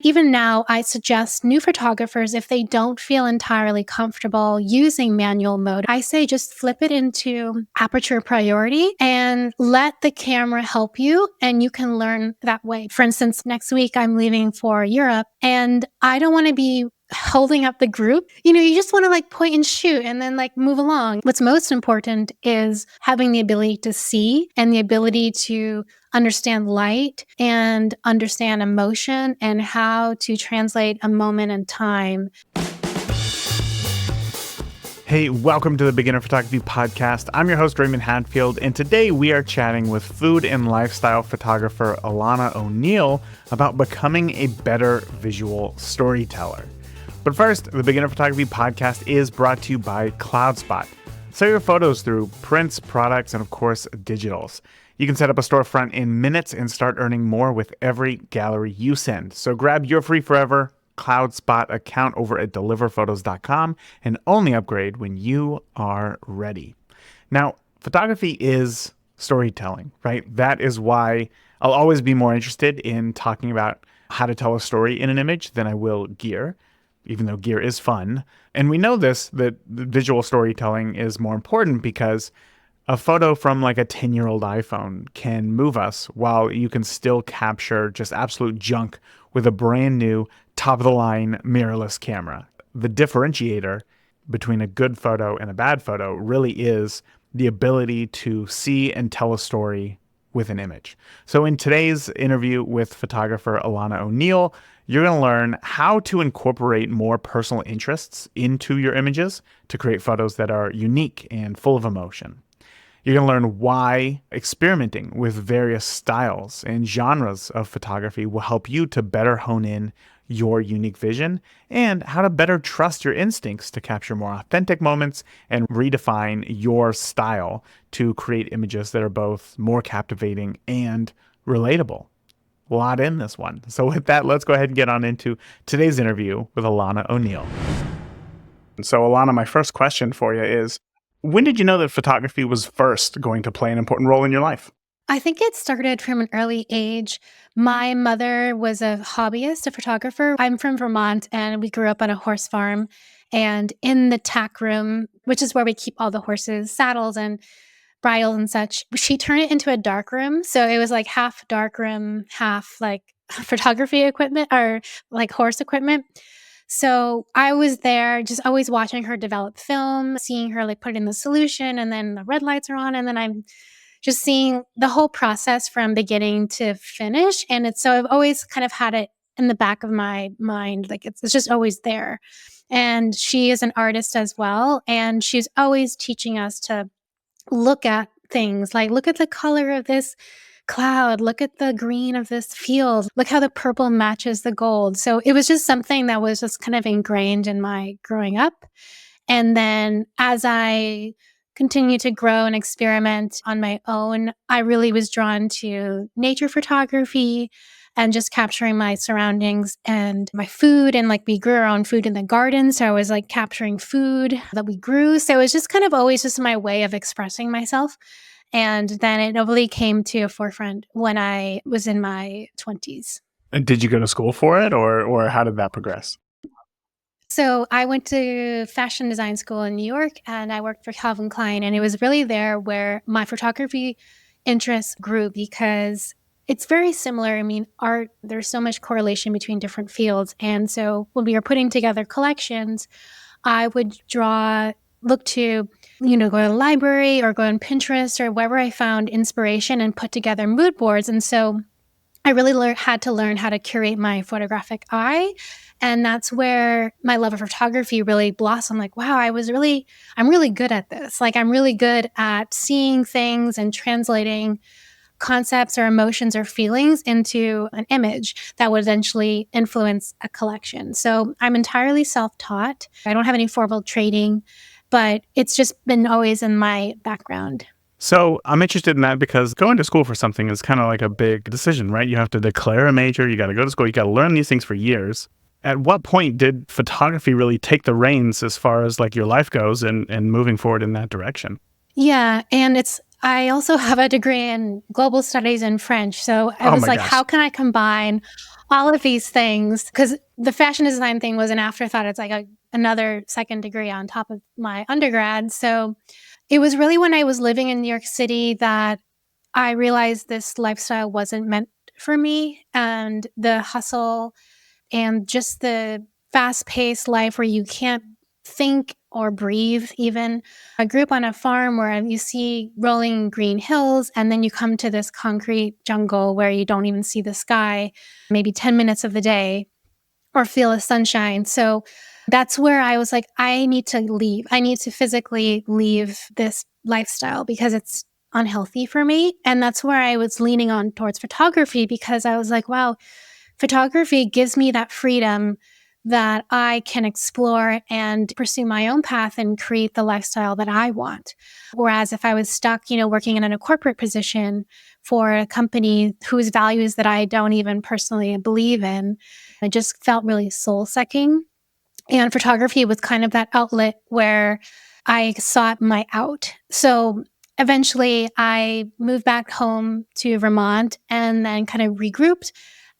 Even now, I suggest new photographers, if they don't feel entirely comfortable using manual mode, I say just flip it into aperture priority and let the camera help you, and you can learn that way. For instance, next week I'm leaving for Europe and I don't want to be holding up the group. You just want to point and shoot and then move along. What's most important is having the ability to see and the ability to understand light and understand emotion and how to translate a moment in time. Hey, welcome to the Beginner Photography Podcast. I'm your host, Raymond Hadfield, and today we are chatting with food and lifestyle photographer Alanna O'Neil about becoming a better visual storyteller. But first, the Beginner Photography Podcast is brought to you by CloudSpot. Sell your photos through prints, products, and of course, digitals. You can set up a storefront in minutes and start earning more with every gallery you send. So grab your free forever CloudSpot account over at deliverphotos.com and only upgrade when you are ready. Now, photography is storytelling, right? That is why I'll always be more interested in talking about how to tell a story in an image than I will gear, even though gear is fun. And we know that visual storytelling is more important because a photo from a 10-year-old iPhone can move us while you can still capture just absolute junk with a brand new top-of-the-line mirrorless camera. The differentiator between a good photo and a bad photo really is the ability to see and tell a story with an image. So in today's interview with photographer Alanna O'Neil, you're going to learn how to incorporate more personal interests into your images to create photos that are unique and full of emotion. You're going to learn why experimenting with various styles and genres of photography will help you to better hone in your unique vision, and how to better trust your instincts to capture more authentic moments and redefine your style to create images that are both more captivating and relatable. A lot in this one. So with that, let's go ahead and get on into today's interview with Alanna O'Neil. So Alanna, my first question for you is, when did you know that photography was first going to play an important role in your life? I think it started from an early age. My mother was a hobbyist, a photographer. I'm from Vermont and we grew up on a horse farm. And in the tack room, which is where we keep all the horses' saddles and bridles and such, she turned it into a dark room. So it was half dark room, half photography equipment or horse equipment. So I was there just always watching her develop film, seeing her put in the solution, and then the red lights are on, and then I'm just seeing the whole process from beginning to finish. And so I've always kind of had it in the back of my mind. It's just always there. And she is an artist as well. And she's always teaching us to look at things look at the color of this cloud, look at the green of this field, look how the purple matches the gold. So it was just something that was just kind of ingrained in my growing up. And then as I continue to grow and experiment on my own, I really was drawn to nature photography and just capturing my surroundings and my food. And we grew our own food in the garden. So I was capturing food that we grew. So it was just kind of always just my way of expressing myself. And then it really came to a forefront when I was in my 20s. And did you go to school for it, or how did that progress? So I went to fashion design school in New York and I worked for Calvin Klein. And it was really there where my photography interests grew because it's very similar. I mean, art, there's so much correlation between different fields. And so when we were putting together collections, I would look to, go to the library or go on Pinterest or wherever I found inspiration and put together mood boards. And so I really had to learn how to curate my photographic eye. And that's where my love of photography really blossomed. Wow, I'm really good at this. I'm really good at seeing things and translating concepts or emotions or feelings into an image that would eventually influence a collection. So I'm entirely self-taught. I don't have any formal training, but it's just been always in my background. So I'm interested in that because going to school for something is kind of like a big decision, right? You have to declare a major, you got to go to school, you got to learn these things for years. At what point did photography really take the reins as far as your life goes and moving forward in that direction? Yeah. And it's I also have a degree in global studies and French. So I Oh was my like, gosh. how can I combine all of these things? Because the fashion design thing was an afterthought. It's like another second degree on top of my undergrad. So it was really when I was living in New York City that I realized this lifestyle wasn't meant for me. And the hustle and just the fast paced life where you can't think or breathe, even. I grew up on a farm where you see rolling green hills, and then you come to this concrete jungle where you don't even see the sky, maybe 10 minutes of the day or feel the sunshine. So that's where I was like, I need to leave. I need to physically leave this lifestyle because it's unhealthy for me. And that's where I was leaning on towards photography because I was like, wow, photography gives me that freedom that I can explore and pursue my own path and create the lifestyle that I want. Whereas if I was stuck, working in a corporate position for a company whose values that I don't even personally believe in, it just felt really soul sucking. And photography was kind of that outlet where I sought my out. So eventually I moved back home to Vermont and then kind of regrouped.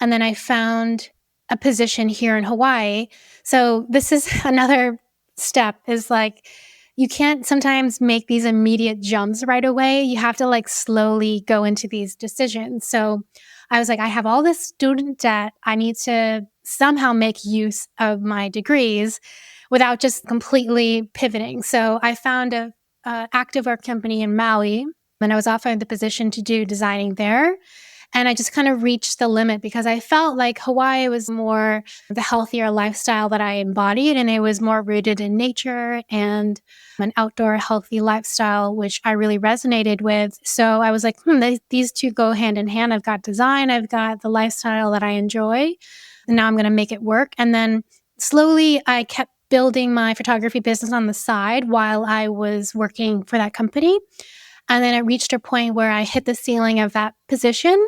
And then I found a position here in Hawaii. So this is another step is like, you can't sometimes make these immediate jumps right away. You have to like slowly go into these decisions. So I was like, I have all this student debt. I need to somehow make use of my degrees without just completely pivoting. So I found a activewear company in Maui, and I was offered the position to do designing there. And I just kind of reached the limit because I felt like Hawaii was more the healthier lifestyle that I embodied, and it was more rooted in nature and an outdoor healthy lifestyle, which I really resonated with. So I was like, these two go hand in hand. I've got design, I've got the lifestyle that I enjoy, and now I'm going to make it work. And then slowly I kept building my photography business on the side while I was working for that company. And then it reached a point where I hit the ceiling of that position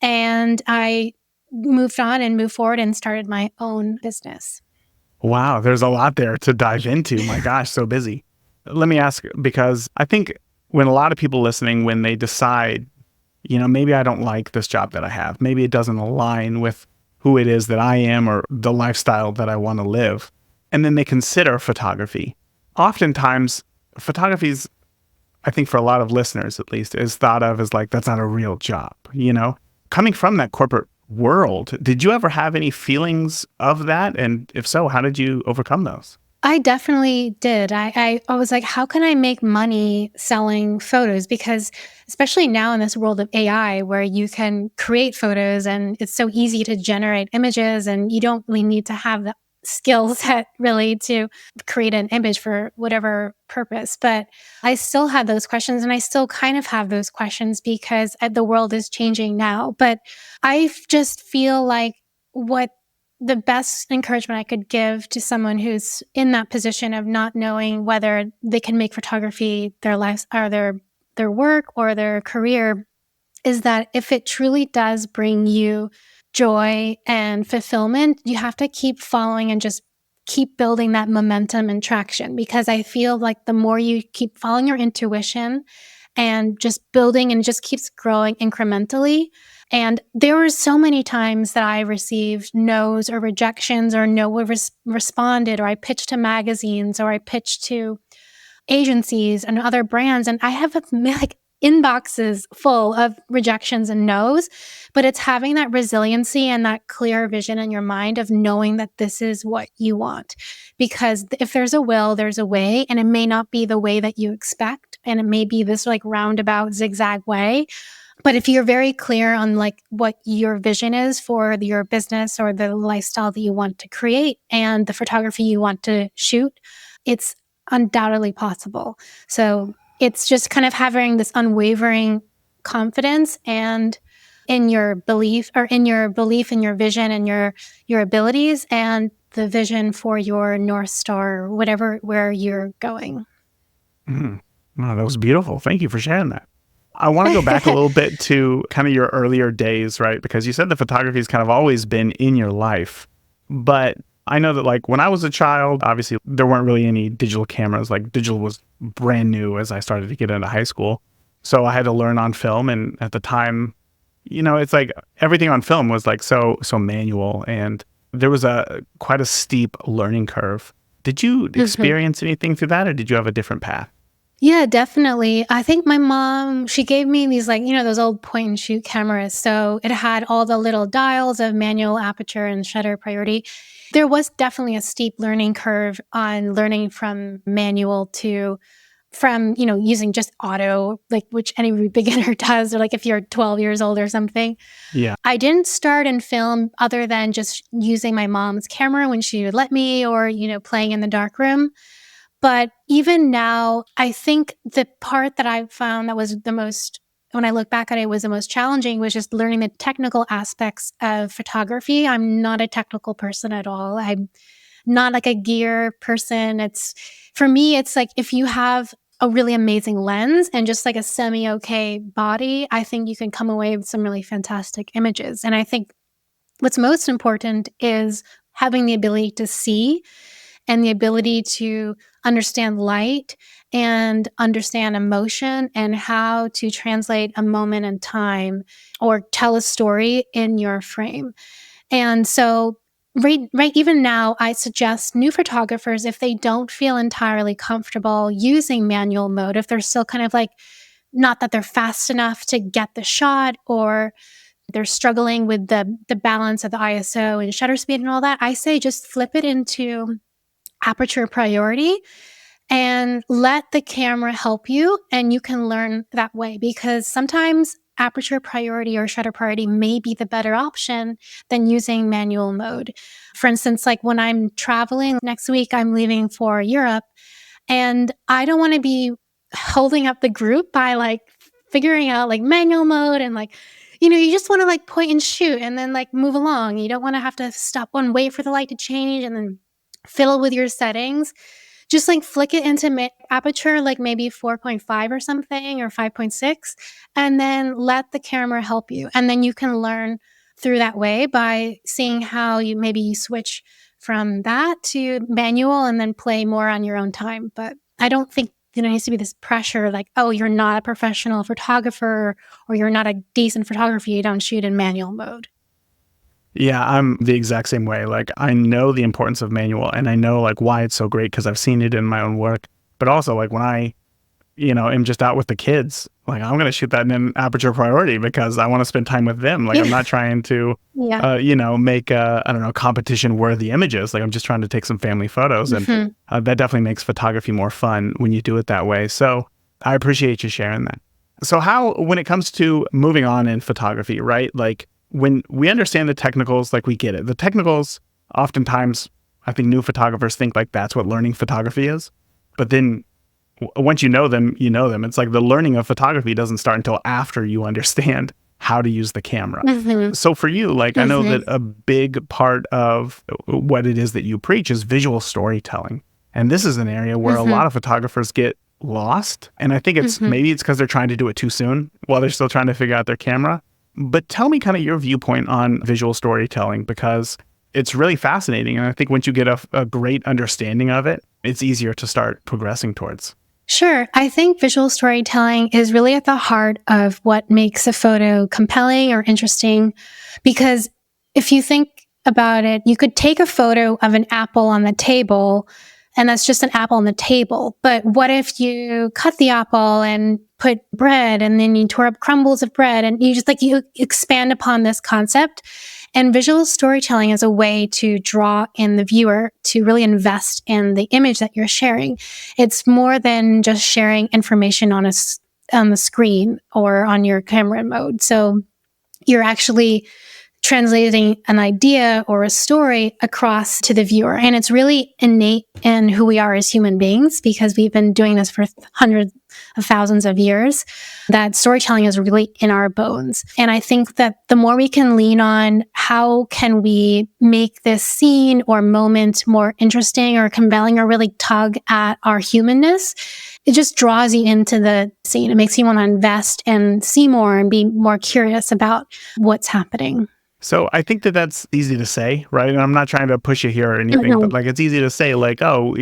and I moved on and moved forward and started my own business. Wow, there's a lot there to dive into. My gosh, so busy. Let me ask, because I think when a lot of people listening, when they decide, maybe I don't like this job that I have, maybe it doesn't align with who it is that I am or the lifestyle that I want to live, and then they consider photography. Oftentimes, photography's, I think for a lot of listeners at least, is thought of as like, that's not a real job, Coming from that corporate world, did you ever have any feelings of that? And if so, how did you overcome those? I definitely did. I was like, how can I make money selling photos? Because especially now in this world of AI where you can create photos and it's so easy to generate images and you don't really need to have the skill set really to create an image for whatever purpose. But I still had those questions and I still kind of have those questions because the world is changing now. But I just feel like what the best encouragement I could give to someone who's in that position of not knowing whether they can make photography their lives or their work or their career is that if it truly does bring you joy and fulfillment, you have to keep following and just keep building that momentum and traction because I feel like the more you keep following your intuition and just building and just keeps growing incrementally. And there were so many times that I received no's or rejections or no one responded, or I pitched to magazines or I pitched to agencies and other brands. And I have like inboxes full of rejections and no's, but it's having that resiliency and that clear vision in your mind of knowing that this is what you want. Because if there's a will, there's a way, and it may not be the way that you expect. And it may be this like roundabout zigzag way. But if you're very clear on like what your vision is for your business or the lifestyle that you want to create and the photography you want to shoot, it's undoubtedly possible. So it's just kind of having this unwavering confidence and in your belief in your vision and your abilities and the vision for your North Star, whatever where you're going. Mm. Oh, that was beautiful. Thank you for sharing that. I want to go back a little bit to kind of your earlier days, right? Because you said the photography has kind of always been in your life. But I know that like when I was a child, obviously there weren't really any digital cameras. Like digital was brand new as I started to get into high school. So I had to learn on film. And at the time, it's like everything on film was like so manual, and there was a quite a steep learning curve. Did you Mhm. experience anything through that, or did you have a different path? Yeah, definitely. I think my mom, she gave me these like, those old point and shoot cameras. So it had all the little dials of manual aperture and shutter priority. There was definitely a steep learning curve on learning from manual to from, using just auto, like which any beginner does, or like if you're 12 years old or something. Yeah. I didn't start in film other than just using my mom's camera when she would let me or, playing in the dark room. But even now, I think the part that I found that was the most when I look back at it was the most challenging was just learning the technical aspects of photography. I'm not a technical person at all. I'm not like a gear person. It's for me, it's like if you have a really amazing lens and just like a semi okay body, I think you can come away with some really fantastic images. And I think what's most important is having the ability to see and the ability to understand light and understand emotion and how to translate a moment in time or tell a story in your frame. And so right even now I suggest new photographers if they don't feel entirely comfortable using manual mode, if they're still kind of like not that they're fast enough to get the shot or they're struggling with the balance of the ISO and shutter speed and all that, I say just flip it into aperture priority and let the camera help you and you can learn that way because sometimes aperture priority or shutter priority may be the better option than using manual mode. For instance, like when I'm traveling next week, I'm leaving for Europe and I don't want to be holding up the group by like figuring out like manual mode and like, you just want to like point and shoot and then like move along. You don't want to have to stop and wait for the light to change and then fiddle with your settings. Just like flick it into aperture, like maybe 4.5 or something or 5.6, and then let the camera help you. And then you can learn through that way by seeing how you switch from that to manual and then play more on your own time. But I don't think there needs to be this pressure like, oh, you're not a professional photographer or you're not a decent photographer. You don't shoot in manual mode. Yeah, I'm the exact same way. Like, I know the importance of manual, and I know like why it's so great because I've seen it in my own work. But also, like when I, am just out with the kids, like I'm gonna shoot that in an aperture priority because I want to spend time with them. Like I'm Yeah. not trying to, Yeah. make I don't know, competition worthy images. Like I'm just trying to take some family photos, and Hmm. that definitely makes photography more fun when you do it that way. So I appreciate you sharing that. So how, when it comes to moving on in photography, right? Like when we understand the technicals, like we get it. The technicals, oftentimes, I think new photographers think like that's what learning photography is. But then once you know them, you know them. It's like the learning of photography doesn't start until after you understand how to use the camera. Hmm. So for you, like I know Hmm. that a big part of what it is that you preach is visual storytelling. And this is an area where a Hmm. lot of photographers get lost. And I think maybe it's because they're trying to do it too soon while they're still trying to figure out their camera. But tell me kind of your viewpoint on visual storytelling because it's really fascinating. And I think once you get a great understanding of it, it's easier to start progressing towards. Sure. I think visual storytelling is really at the heart of what makes a photo compelling or interesting. Because if you think about it, you could take a photo of an apple on the table, and that's just an apple on the table. But what if you cut the apple and put bread, and then you tore up crumbles of bread, and you just like you expand upon this concept? And visual storytelling is a way to draw in the viewer to really invest in the image that you're sharing. It's more than just sharing information on the screen or on your camera mode. So you're actually translating an idea or a story across to the viewer. And it's really innate in who we are as human beings because we've been doing this for hundreds of thousands of years. That storytelling is really in our bones. And I think that the more we can lean on how can we make this scene or moment more interesting or compelling or really tug at our humanness, it just draws you into the scene. It makes you want to invest and see more and be more curious about what's happening. So I think that that's easy to say, right? And I'm not trying to push you here or anything, but Mhm. like it's easy to say, like, oh,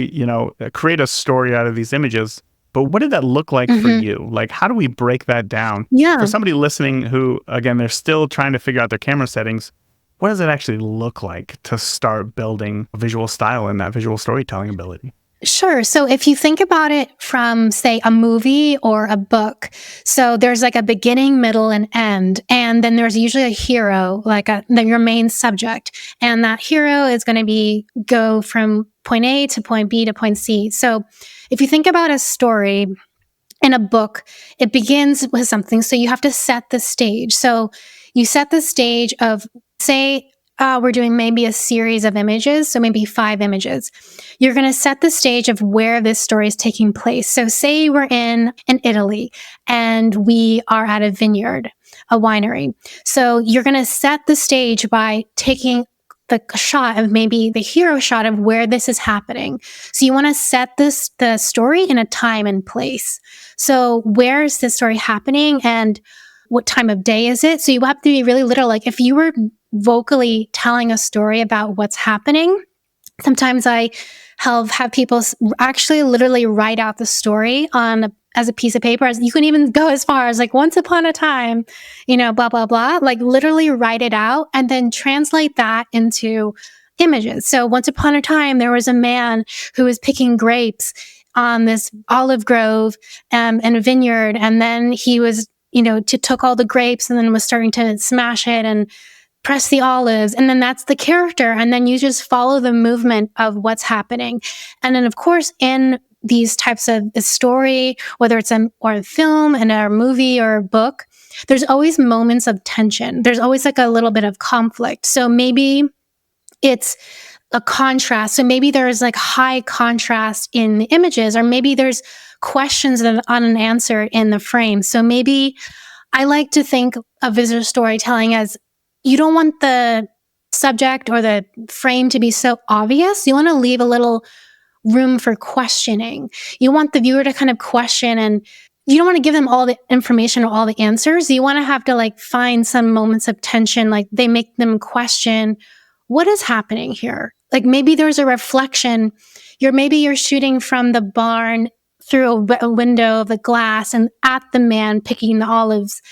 create a story out of these images. But what did that look like for Mhm. you? Like, how do we break that down? For Yeah. somebody listening who, again, they're still trying to figure out their camera settings, what does it actually look like to start building visual style and that visual storytelling ability? Sure. So if you think about it from, say, a movie or a book, so there's like a beginning, middle, and end. And then there's usually a hero, like your main subject. And that hero is going to be go from point A to point B to point C. So if you think about a story, in a book, it begins with something. So you have to set the stage. So you set the stage of, say, we're doing maybe a series of images, so maybe 5 images. You're going to set the stage of where this story is taking place. So, say we're in Italy and we are at a vineyard, a winery. So, you're going to set the stage by taking the shot of maybe the hero shot of where this is happening. So, you want to set the story in a time and place. So, where is this story happening and what time of day is it? So, you have to be really literal. Like, if you were vocally telling a story about what's happening, sometimes I have people actually literally write out the story as a piece of paper. As you can even go as far as like once upon a time, blah blah blah. Like literally write it out and then translate that into images. So once upon a time, there was a man who was picking grapes on this olive grove in a vineyard, and then he was took all the grapes and then was starting to smash it and press the olives, and then that's the character, and then you just follow the movement of what's happening. And then of course in these types of a story, whether it's a film and a movie or a book, there's always moments of tension. There's always like a little bit of conflict. So maybe it's a contrast. So maybe there's like high contrast in the images, or maybe there's questions that are unanswered in the frame. So maybe I like to think of visitor storytelling as, you don't want the subject or the frame to be so obvious. You want to leave a little room for questioning. You want the viewer to kind of question, and you don't want to give them all the information or all the answers. You want to have to like find some moments of tension, like they make them question, what is happening here? Like maybe there's a reflection. Maybe you're shooting from the barn through a window of the glass and at the man picking the olives,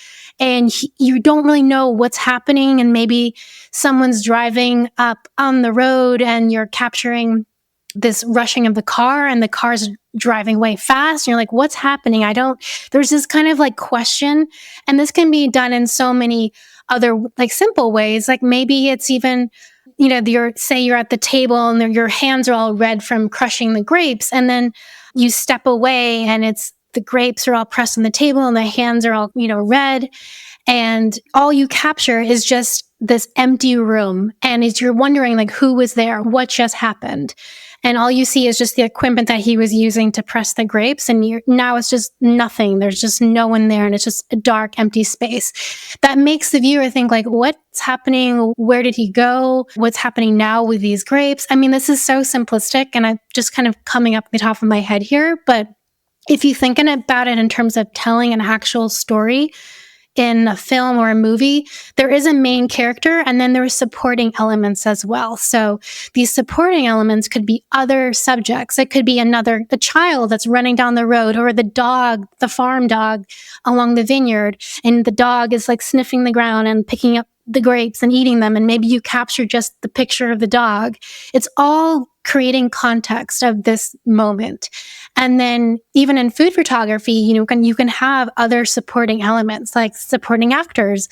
and you don't really know what's happening, and maybe someone's driving up on the road and you're capturing this rushing of the car, and the car's driving way fast, and you're like, what's happening? There's this kind of like question. And this can be done in so many other like simple ways. Like maybe it's even, you're at the table and your hands are all red from crushing the grapes, and then you step away and the grapes are all pressed on the table and the hands are all, red. And all you capture is just this empty room. And you're wondering like, who was there? What just happened? And all you see is just the equipment that he was using to press the grapes. And now it's just nothing. There's just no one there. And it's just a dark, empty space. That makes the viewer think like, what's happening? Where did he go? What's happening now with these grapes? I mean, this is so simplistic, and I'm just kind of coming up the top of my head here. But if you think about it in terms of telling an actual story, in a film or a movie, there is a main character and then there are supporting elements as well. So these supporting elements could be other subjects. It could be the child that's running down the road, or the dog, the farm dog along the vineyard. And the dog is like sniffing the ground and picking up the grapes and eating them. And maybe you capture just the picture of the dog. It's all creating context of this moment. And then even in food photography, you can have other supporting elements like supporting actors.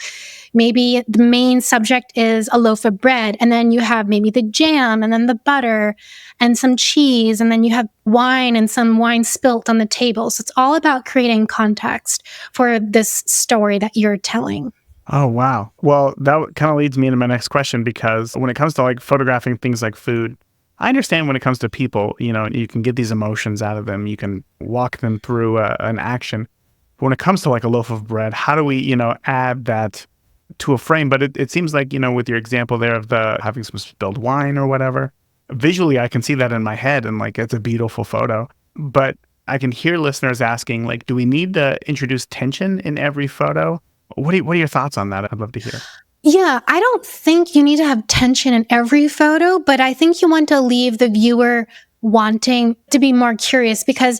Maybe the main subject is a loaf of bread, and then you have maybe the jam and then the butter and some cheese, and then you have wine and some wine spilt on the table. So it's all about creating context for this story that you're telling. Oh, wow. Well, that kind of leads me into my next question, because when it comes to like photographing things like food, I understand when it comes to people, you can get these emotions out of them. You can walk them through an action. But when it comes to like a loaf of bread, how do we, add that to a frame? But it seems like, with your example there of having some spilled wine or whatever, visually, I can see that in my head, and like, it's a beautiful photo. But I can hear listeners asking, like, do we need to introduce tension in every photo? What are your thoughts on that? I'd love to hear. Yeah, I don't think you need to have tension in every photo, but I think you want to leave the viewer wanting to be more curious, because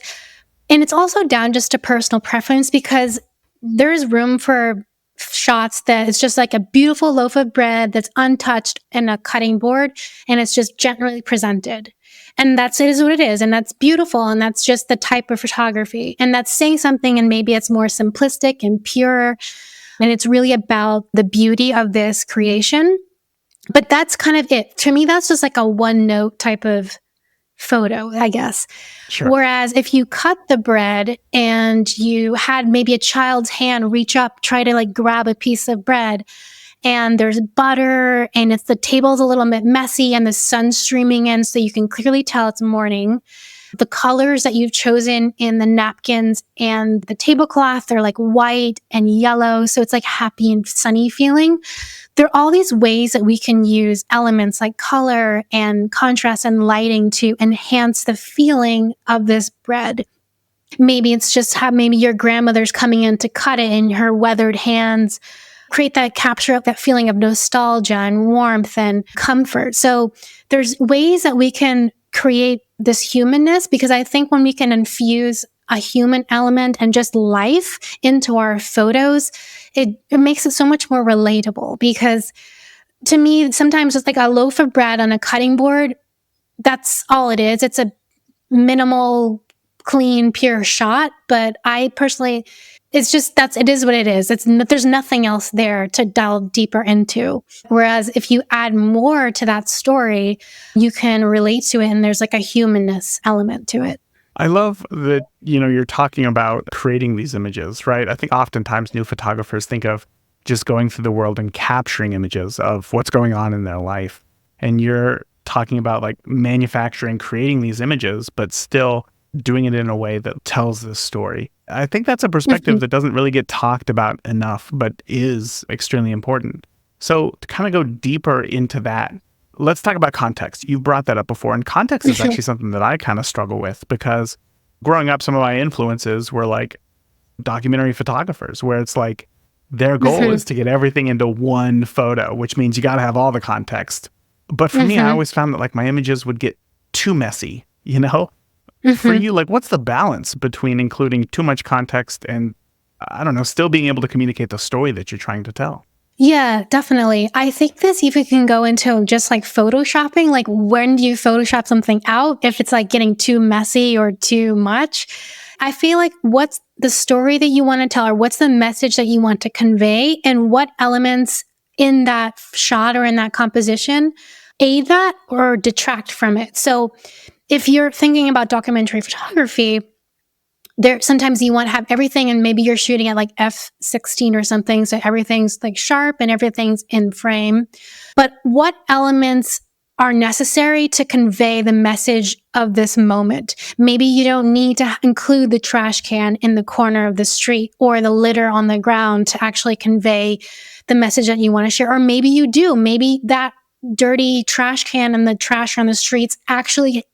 And it's also down just to personal preference because there's room for shots that it's just like a beautiful loaf of bread that's untouched in a cutting board and it's just gently presented. And that's it is what it is. And that's beautiful. And that's just the type of photography. And that's saying something and maybe it's more simplistic and pure. And it's really about the beauty of this creation. But that's kind of it. To me, that's just like a one note type of photo, I guess. Sure. Whereas if you cut the bread and you had maybe a child's hand reach up, try to like grab a piece of bread, and there's butter and the table's a little bit messy and the sun's streaming in, so you can clearly tell it's morning. The colors that you've chosen in the napkins and the tablecloth, they're like white and yellow. So it's like happy and sunny feeling. There are all these ways that we can use elements like color and contrast and lighting to enhance the feeling of this bread. Maybe it's just how maybe your grandmother's coming in to cut it in her weathered hands, create that capture of that feeling of nostalgia and warmth and comfort. So there's ways that we can create this humanness, because I think when we can infuse a human element and just life into our photos, it makes it so much more relatable. Because to me, sometimes it's like a loaf of bread on a cutting board. That's all it is. It's a minimal, clean, pure shot. But I personally, it's just it is what it is. There's nothing else there to delve deeper into. Whereas if you add more to that story, you can relate to it, and there's like a humanness element to it. I love that, you're talking about creating these images, right? I think oftentimes new photographers think of just going through the world and capturing images of what's going on in their life. And you're talking about like manufacturing, creating these images, but still doing it in a way that tells this story. I think that's a perspective that doesn't really get talked about enough, but is extremely important. So to kind of go deeper into that, let's talk about context. You brought that up before, and context is actually something that I kind of struggle with, because growing up, some of my influences were like documentary photographers, where it's like their goal is to get everything into one photo, which means you got to have all the context. But for me, I always found that like my images would get too messy, For you, like, what's the balance between including too much context and, I don't know, still being able to communicate the story that you're trying to tell? Yeah, definitely. I think this even can go into just like photoshopping. Like, when do you Photoshop something out if it's like getting too messy or too much? I feel like what's the story that you want to tell, or what's the message that you want to convey, and what elements in that shot or in that composition aid that or detract from it. So if you're thinking about documentary photography, there sometimes you want to have everything, and maybe you're shooting at like f16 or something, so everything's like sharp and everything's in frame. But what elements are necessary to convey the message of this moment? Maybe you don't need to include the trash can in the corner of the street or the litter on the ground to actually convey the message that you want to share. Or maybe you do. Maybe that dirty trash can and the trash on the streets actually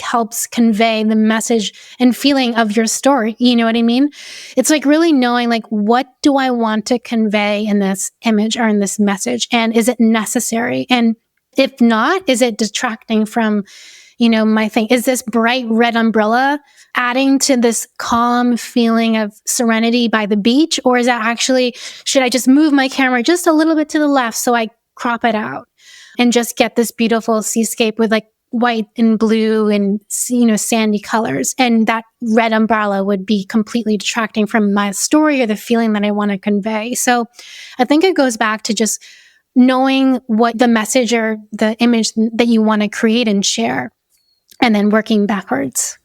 helps convey the message and feeling of your story. You know what I mean? It's like really knowing, like, what do I want to convey in this image or in this message? And is it necessary? And if not, is it detracting from, my thing? Is this bright red umbrella adding to this calm feeling of serenity by the beach? Or is that actually, should I just move my camera just a little bit to the left so I crop it out and just get this beautiful seascape with like white and blue and, sandy colors? And that red umbrella would be completely detracting from my story or the feeling that I want to convey. So I think it goes back to just knowing what the message or the image that you want to create and share, and then working backwards.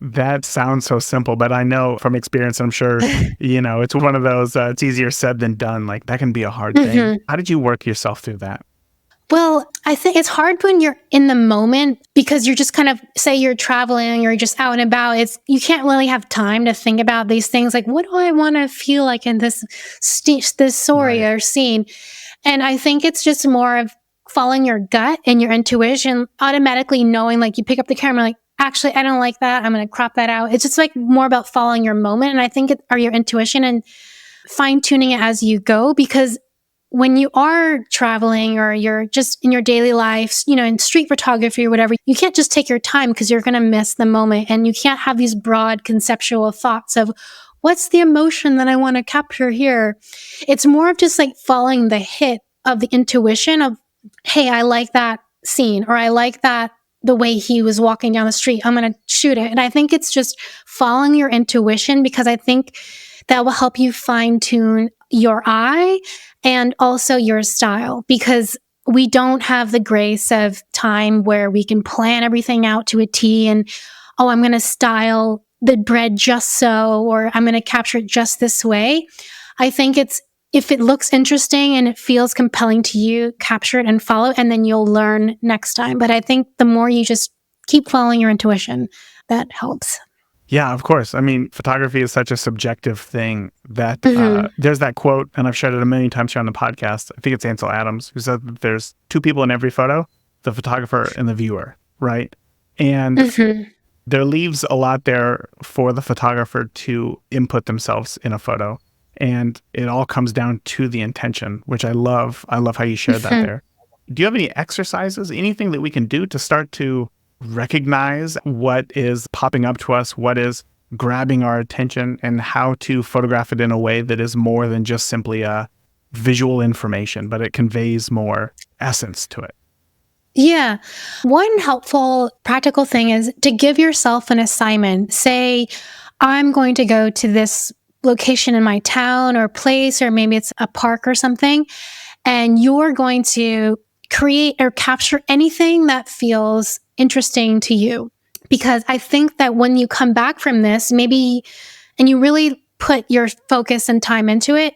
That sounds so simple, but I know from experience, I'm sure, it's one of those, it's easier said than done. Like, that can be a hard thing. How did you work yourself through that? Well, I think it's hard when you're in the moment, because you're just kind of, say you're traveling or you're just out and about. You can't really have time to think about these things. Like, what do I want to feel like in this story or scene? And I think it's just more of following your gut and your intuition, automatically knowing, like, you pick up the camera, like, actually, I don't like that, I'm going to crop that out. It's just like more about following your moment. And I think or your intuition, and fine tuning it as you go, because when you are traveling or you're just in your daily life, in street photography or whatever, you can't just take your time because you're going to miss the moment. And you can't have these broad conceptual thoughts of what's the emotion that I want to capture here. It's more of just like following the hit of the intuition of, hey, I like that scene, or I like that the way he was walking down the street. I'm going to shoot it. And I think it's just following your intuition, because I think that will help you fine tune your eye and also your style, because we don't have the grace of time where we can plan everything out to a T and, oh, I'm going to style the bread just so, or I'm going to capture it just this way. I think it's, if it looks interesting and it feels compelling to you, capture it and follow, and then you'll learn next time. But I think the more you just keep following your intuition, that helps. Yeah, of course. I mean, photography is such a subjective thing that Mm-hmm. there's that quote, and I've shared it a million times here on the podcast. I think it's Ansel Adams, who said that there's two people in every photo, the photographer and the viewer, right? And Mm-hmm. there leaves a lot there for the photographer to input themselves in a photo. And it all comes down to the intention, which I love. I love how you shared that Mm-hmm. there. Do you have any exercises, anything that we can do to start to recognize what is popping up to us, what is grabbing our attention, and how to photograph it in a way that is more than just simply a visual information, but it conveys more essence to it? Yeah. One helpful practical thing is to give yourself an assignment. Say, I'm going to go to this location in my town or place, or maybe it's a park or something, and you're going to create or capture anything that feels interesting to you. Because I think that when you come back from this, maybe, and you really put your focus and time into it,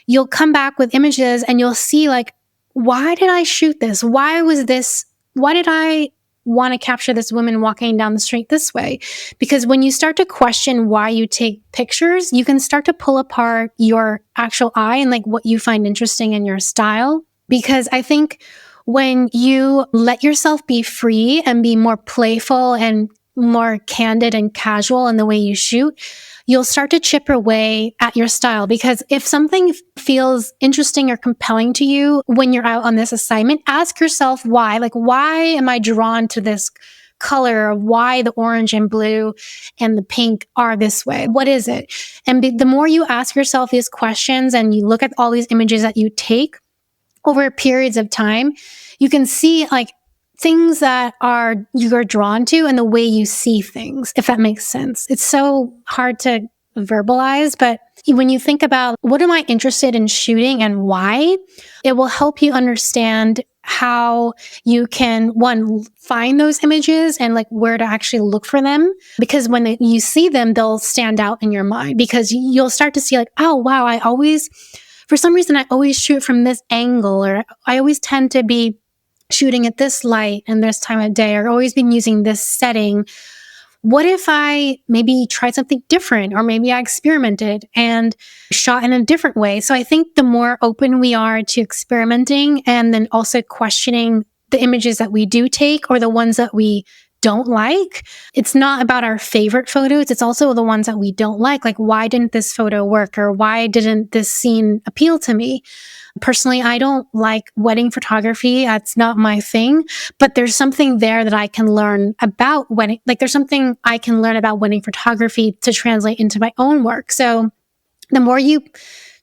you'll come back with images and you'll see, like, why did I shoot this? Why did I want to capture this woman walking down the street this way? Because when you start to question why you take pictures, you can start to pull apart your actual eye and like what you find interesting in your style. Because I think when you let yourself be free and be more playful and more candid and casual in the way you shoot, you'll start to chip away at your style. Because if something feels interesting or compelling to you when you're out on this assignment, ask yourself why. Like, why am I drawn to this color? Or why the orange and blue and the pink are this way? What is it? And the more you ask yourself these questions and you look at all these images that you take over periods of time, you can see like things that you're drawn to and the way you see things, if that makes sense. It's so hard to verbalize, but when you think about what am I interested in shooting and why, it will help you understand how you can, one, find those images and like where to actually look for them. Because when you see them, they'll stand out in your mind, because you'll start to see like, oh, wow, for some reason, I always shoot from this angle, or I always tend to be shooting at this light and this time of day, or always been using this setting. What if I maybe tried something different, or maybe I experimented and shot in a different way? So I think the more open we are to experimenting and then also questioning the images that we do take or the ones that we don't like, it's not about our favorite photos. It's also the ones that we don't like. Like, why didn't this photo work? Or why didn't this scene appeal to me? Personally, I don't like wedding photography. That's not my thing. But there's something there that I can learn about wedding. Like, there's something I can learn about wedding photography to translate into my own work. So the more you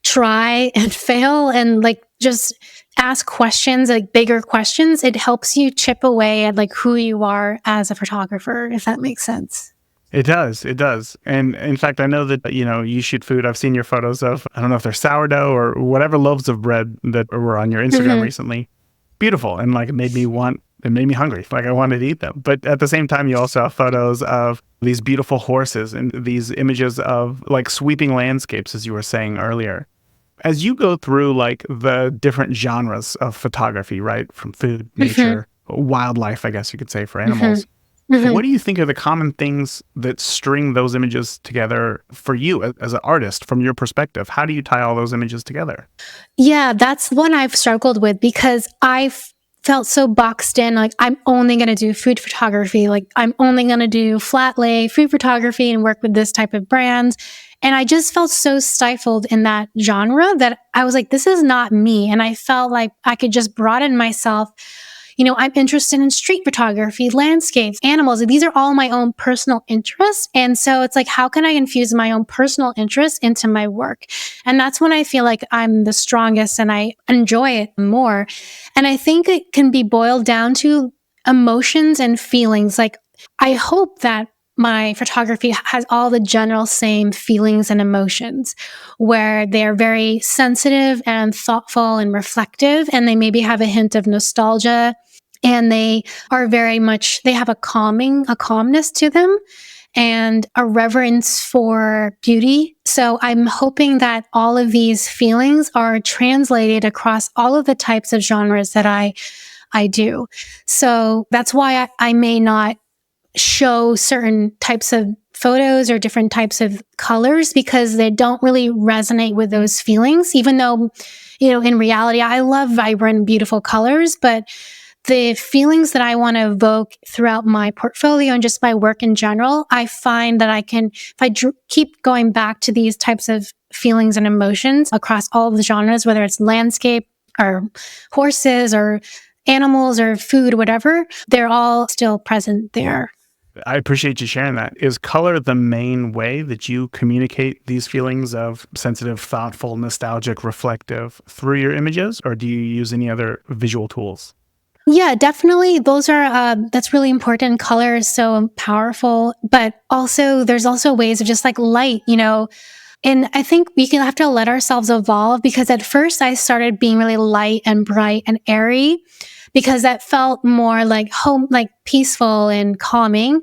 try and fail and like just ask questions, like bigger questions, it helps you chip away at like who you are as a photographer, if that makes sense. It does. It does. And in fact, I know that, you shoot food. I've seen your photos of, I don't know if they're sourdough or whatever loaves of bread that were on your Instagram Mm-hmm. recently. Beautiful. And like it made me hungry. Like I wanted to eat them. But at the same time, you also have photos of these beautiful horses and these images of like sweeping landscapes, as you were saying earlier. As you go through like the different genres of photography, right? From food, Mm-hmm. nature, wildlife, I guess you could say, for Mm-hmm. animals. Mm-hmm. What do you think are the common things that string those images together for you as an artist from your perspective? How do you tie all those images together? Yeah, that's one I've struggled with, because I've felt so boxed in. Like, I'm only going to do food photography. Like, I'm only going to do flat lay food photography and work with this type of brands. And I just felt so stifled in that genre that I was like, this is not me. And I felt like I could just broaden myself. I'm interested in street photography, landscapes, animals. These are all my own personal interests. And so it's like, how can I infuse my own personal interests into my work? And that's when I feel like I'm the strongest and I enjoy it more. And I think it can be boiled down to emotions and feelings. Like, I hope that my photography has all the general same feelings and emotions where they're very sensitive and thoughtful and reflective, and they maybe have a hint of nostalgia, and they are very much, they have a calmness to them and a reverence for beauty. So I'm hoping that all of these feelings are translated across all of the types of genres that I do. So that's why I may not show certain types of photos or different types of colors, because they don't really resonate with those feelings, even though, in reality, I love vibrant, beautiful colors, but the feelings that I want to evoke throughout my portfolio and just my work in general, I find that I can, if I keep going back to these types of feelings and emotions across all of the genres, whether it's landscape or horses or animals or food, whatever, they're all still present there. I appreciate you sharing that. Is color the main way that you communicate these feelings of sensitive, thoughtful, nostalgic, reflective through your images, or do you use any other visual tools? Yeah, definitely. Those are, that's really important. Color is so powerful, but also there's also ways of just like light, and I think we can have to let ourselves evolve, because at first I started being really light and bright and airy because that felt more like home, like peaceful and calming.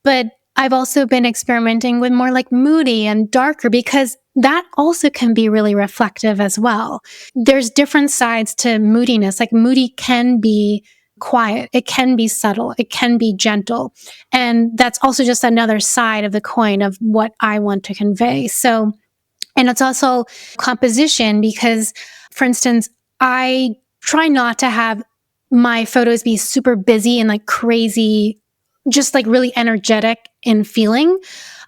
But I've also been experimenting with more like moody and darker, because that also can be really reflective as well. There's different sides to moodiness. Like, moody can be quiet, it can be subtle, it can be gentle. And that's also just another side of the coin of what I want to convey. So, and it's also composition, because, for instance, I try not to have my photos be super busy and like crazy, just like really energetic in feeling.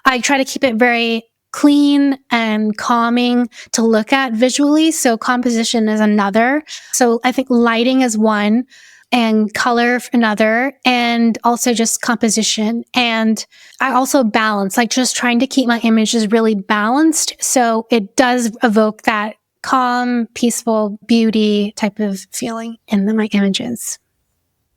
I try to keep it very clean and calming to look at visually. So composition is another. So I think lighting is one, and color another, and also just composition. And I also balance, like just trying to keep my images really balanced so it does evoke that calm, peaceful beauty type of feeling in my images.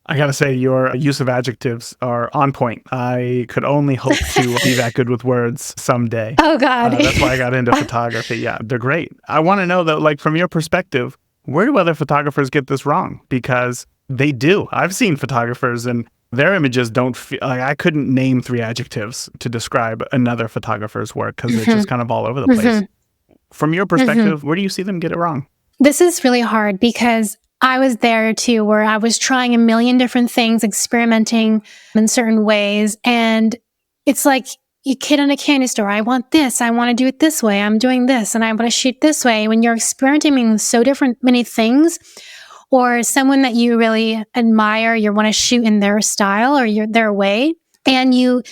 I gotta say, your use of adjectives are on point. I could only hope to be that good with words someday. Oh God. That's why I got into photography. Yeah, they're great. I want to know though, like from your perspective, where do other photographers get this wrong? Because they do. I've seen photographers and their images don't feel like, I couldn't name 3 adjectives to describe another photographer's work because it's just kind of all over the place. From your perspective, where do you see them get it wrong? This is really hard because I was there too, where I was trying a million different things, experimenting in certain ways. And it's like a kid in a candy store. I want this. I want to do it this way. I'm doing this and I want to shoot this way. When you're experimenting with so different, many things, or someone that you really admire, you want to shoot in their style or their way. And you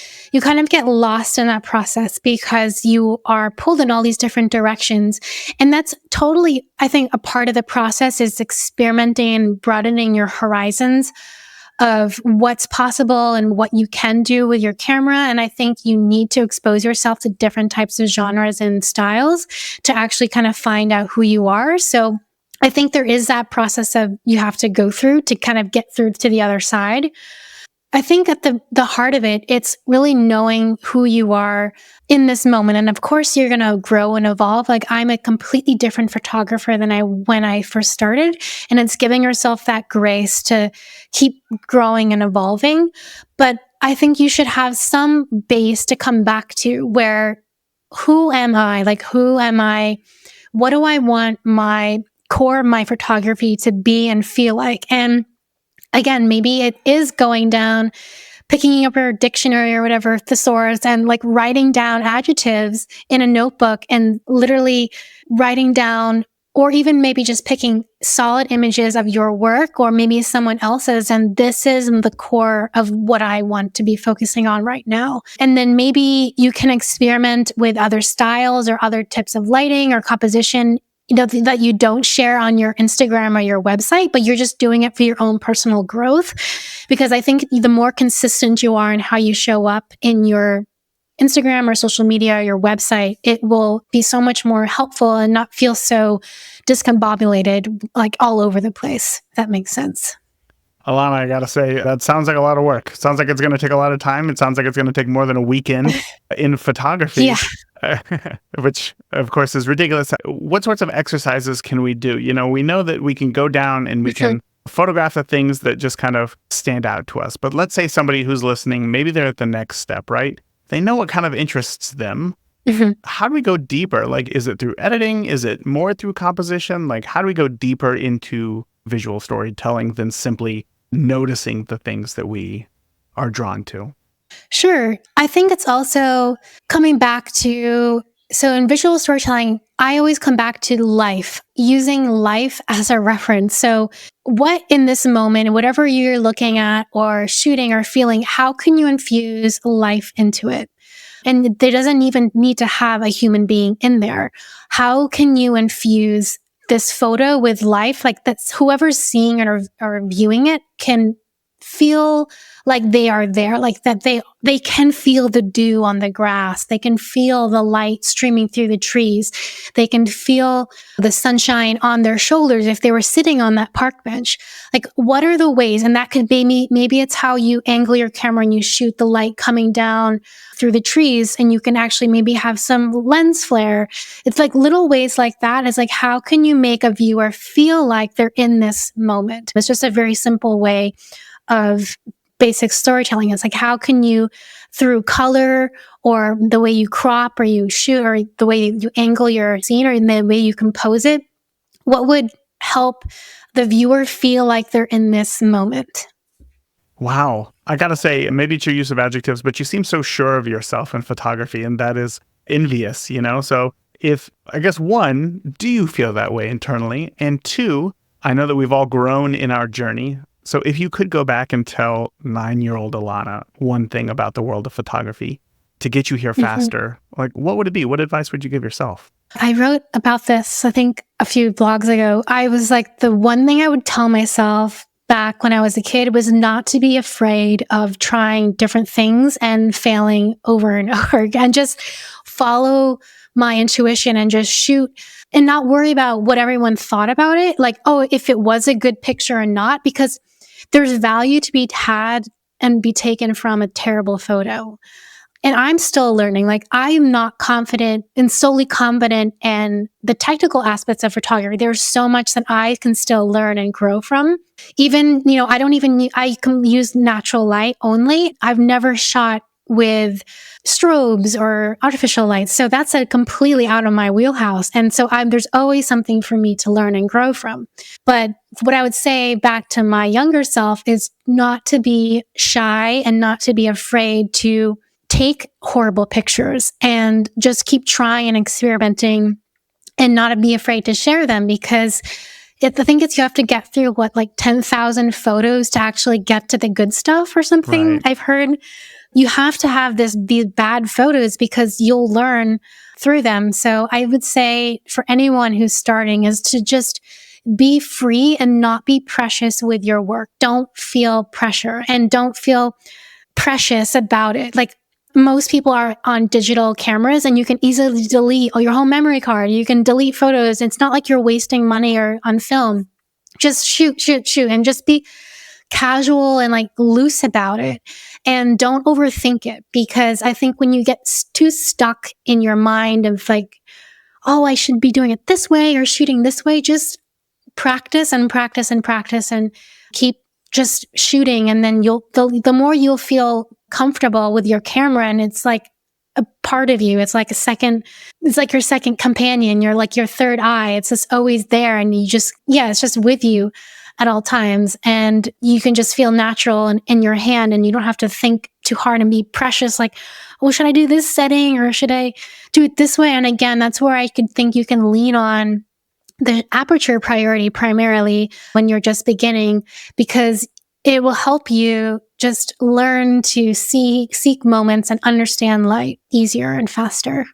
kind of get lost in that process because you are pulled in all these different directions. And that's totally, I think, a part of the process is experimenting and broadening your horizons of what's possible and what you can do with your camera. And I think you need to expose yourself to different types of genres and styles to actually kind of find out who you are. So I think there is that process of you have to go through to kind of get through to the other side. I think at the heart of it, it's really knowing who you are in this moment. And of course, you're going to grow and evolve. Like, I'm a completely different photographer than when I first started. And it's giving yourself that grace to keep growing and evolving. But I think you should have some base to come back to where, who am I? Like, who am I? What do I want my core of my photography to be and feel like? And again, maybe it is going down, picking up your dictionary or whatever thesaurus and like writing down adjectives in a notebook and literally writing down or even maybe just picking solid images of your work or maybe someone else's. And this is the core of what I want to be focusing on right now. And then maybe you can experiment with other styles or other types of lighting or composition, that you don't share on your Instagram or your website, but you're just doing it for your own personal growth. Because I think the more consistent you are in how you show up in your Instagram or social media or your website, it will be so much more helpful and not feel so discombobulated, like all over the place. If that makes sense. Alanna, I gotta say, that sounds like a lot of work. Sounds like it's going to take a lot of time. It sounds like it's going to take more than a weekend in photography, Yeah. which of course is ridiculous. What sorts of exercises can we do? We know that we can go down and we can photograph the things that just kind of stand out to us. But let's say somebody who's listening, maybe they're at the next step, right? They know what kind of interests them. How do we go deeper? Like, is it through editing? Is it more through composition? Like, how do we go deeper into visual storytelling than simply noticing the things that we are drawn to? Sure. I think it's also coming back to, so in visual storytelling, I always come back to life, using life as a reference. So what in this moment, whatever you're looking at or shooting or feeling, how can you infuse life into it? And there doesn't even need to have a human being in there. How can you infuse this photo with life? Like that's whoever's seeing it or viewing it can feel like they are there, like that they can feel the dew on the grass. They can feel the light streaming through the trees. They can feel the sunshine on their shoulders if they were sitting on that park bench. Like, what are the ways? And that could be maybe it's how you angle your camera and you shoot the light coming down through the trees, and you can actually maybe have some lens flare. It's like little ways like that. It's like, how can you make a viewer feel like they're in this moment? It's just a very simple way of basic storytelling. It's like, how can you, through color or the way you crop or you shoot or the way you angle your scene or in the way you compose it, what would help the viewer feel like they're in this moment? Wow. I gotta say, maybe it's your use of adjectives, but you seem so sure of yourself in photography, and that is envious, So if, I guess, one, do you feel that way internally? And two, I know that we've all grown in our journey. So if you could go back and tell 9-year-old Alanna one thing about the world of photography to get you here faster, like what would it be? What advice would you give yourself? I wrote about this, I think, a few blogs ago. I was like, the one thing I would tell myself back when I was a kid was not to be afraid of trying different things and failing over and over again. Just follow my intuition and just shoot and not worry about what everyone thought about it. Like, oh, if it was a good picture or not, because there's value to be had and be taken from a terrible photo. And I'm still learning. Like, I'm not confident and solely confident in the technical aspects of photography. There's so much that I can still learn and grow from. Even, I can use natural light only. I've never shot with strobes or artificial lights. So that's a completely out of my wheelhouse. And so there's always something for me to learn and grow from. But what I would say back to my younger self is not to be shy and not to be afraid to take horrible pictures and just keep trying and experimenting and not be afraid to share them, because the thing is, you have to get through 10,000 photos to actually get to the good stuff or something. Right. I've heard you have to have these bad photos because you'll learn through them. So I would say for anyone who's starting is to just be free and not be precious with your work. Don't feel pressure and don't feel precious about it. Like, most people are on digital cameras and you can easily delete your whole memory card. You can delete photos. It's not like you're wasting money or on film. Just shoot, and just be casual and loose about it, and don't overthink it, because I think when you get too stuck in your mind of oh, I should be doing it this way or shooting this way, just practice and practice and practice and keep just shooting. And then the more you'll feel comfortable with your camera, and it's like a part of you. It's like your second companion. You're like your third eye. It's just always there. And it's just with you at all times. And you can just feel natural in your hand, and you don't have to think too hard and be precious. Like, oh, should I do this setting or should I do it this way? And again, that's where I could think you can lean on the aperture priority primarily when you're just beginning, because it will help you just learn to seek moments and understand light easier and faster.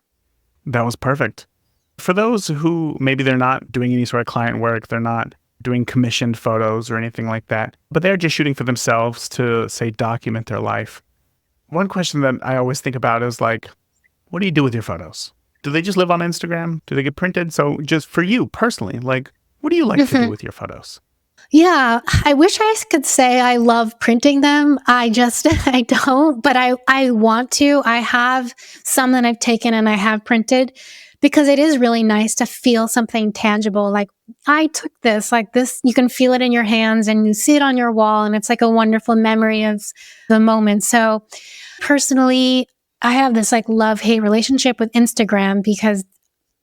That was perfect. For those who maybe they're not doing any sort of client work, they're not doing commissioned photos or anything like that, but they're just shooting for themselves to, say, document their life. One question that I always think about is like, what do you do with your photos? Do they just live on Instagram? Do they get printed? So just for you personally, like, what do you like to do with your photos? Yeah, I wish I could say I love printing them. I don't, but I want to. I have some that I've taken and I have printed because it is really nice to feel something tangible. Like I took this, like this, you can feel it in your hands and you see it on your wall and it's like a wonderful memory of the moment. So personally, I have this like love-hate relationship with Instagram because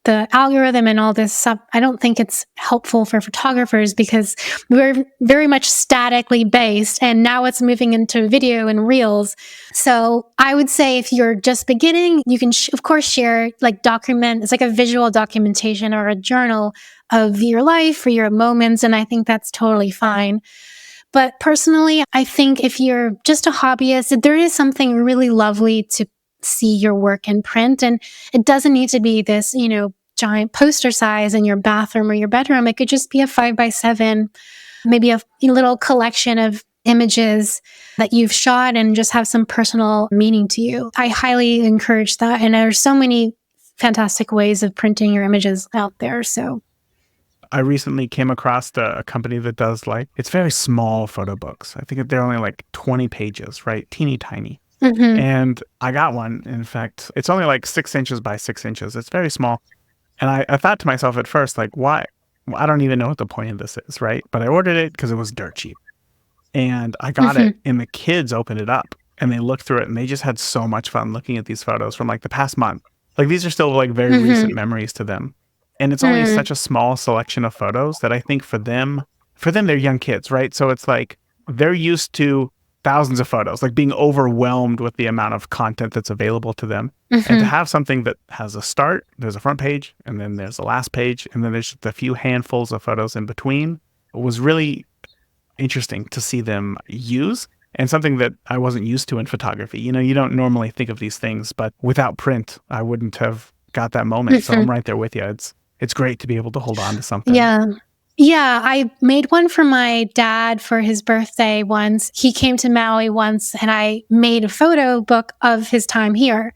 the algorithm and all this stuff, I don't think it's helpful for photographers because we're very much statically based and now it's moving into video and reels. So I would say if you're just beginning, you can of course share, like document, it's like a visual documentation or a journal of your life or your moments. And I think that's totally fine. But personally, I think if you're just a hobbyist, there is something really lovely to see your work in print. And it doesn't need to be this, giant poster size in your bathroom or your bedroom. It could just be a 5x7, maybe a little collection of images that you've shot and just have some personal meaning to you. I highly encourage that. And there's so many fantastic ways of printing your images out there. So I recently came across a company that does it's very small photo books. I think they're only like 20 pages, right? Teeny tiny. And I got one. In fact, it's only like 6 inches by 6 inches. It's very small. And I thought to myself at first, like, why? Well, I don't even know what the point of this is, right? But I ordered it because it was dirt cheap. And I got it, and the kids opened it up, and they looked through it, and they just had so much fun looking at these photos from like the past month. Like these are still like very recent memories to them. And it's only such a small selection of photos that I think for them, they're young kids, right? So it's like they're used to thousands of photos, like being overwhelmed with the amount of content that's available to them. And to have something that has a start, there's a front page, and then there's a last page, and then there's just a few handfuls of photos in between, was really interesting to see them use, and something that I wasn't used to in photography. You don't normally think of these things, but without print, I wouldn't have got that moment. So I'm right there with you. It's great to be able to hold on to something. Yeah, I made one for my dad for his birthday once. He came to Maui once and I made a photo book of his time here.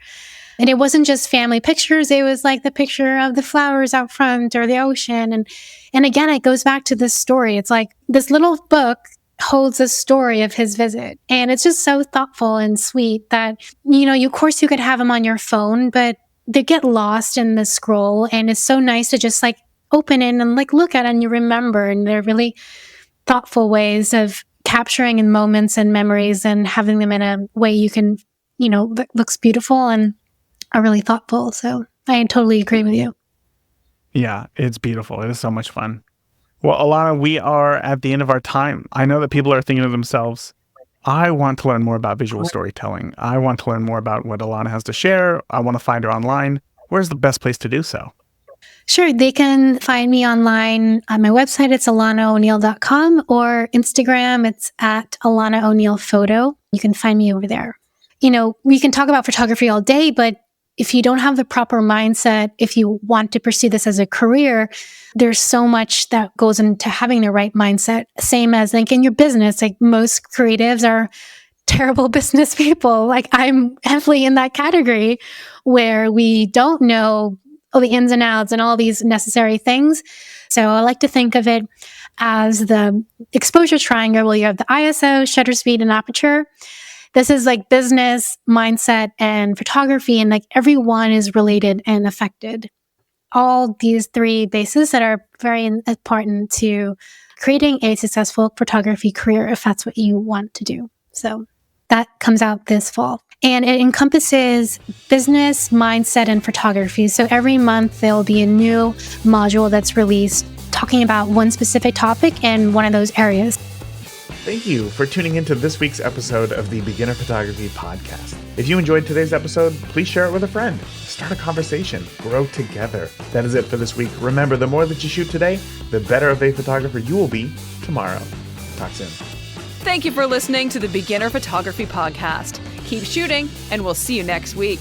And it wasn't just family pictures. It was like the picture of the flowers out front or the ocean. And again, it goes back to this story. It's like this little book holds a story of his visit. And it's just so thoughtful and sweet that, of course you could have them on your phone, but they get lost in the scroll. And it's so nice to just like open it and like look at it and you remember. And they're really thoughtful ways of capturing in moments and memories and having them in a way you can, looks beautiful and are really thoughtful. So I totally agree with you. Yeah, it's beautiful. It is so much fun. Well, Alanna, we are at the end of our time. I know that people are thinking to themselves, I want to learn more about visual storytelling. I want to learn more about what Alanna has to share. I want to find her online. Where's the best place to do so? Sure. They can find me online on my website. It's alanna'o'neil.com or Instagram. It's at Alanna O'Neil Photo. You can find me over there. We can talk about photography all day, but if you don't have the proper mindset, if you want to pursue this as a career, there's so much that goes into having the right mindset. Same as like in your business, like most creatives are terrible business people. Like I'm heavily in that category where we don't know all the ins and outs and all these necessary things. So I like to think of it as the exposure triangle where you have the ISO, shutter speed, and aperture. This is like business, mindset, and photography, and like everyone is related and affected. All these three bases that are very important to creating a successful photography career if that's what you want to do. So that comes out this fall. And it encompasses business, mindset, and photography. So every month there will be a new module that's released talking about one specific topic in one of those areas. Thank you for tuning into this week's episode of the Beginner Photography Podcast. If you enjoyed today's episode, please share it with a friend. Start a conversation. Grow together. That is it for this week. Remember, the more that you shoot today, the better of a photographer you will be tomorrow. Talk soon. Thank you for listening to the Beginner Photography Podcast. Keep shooting, and we'll see you next week.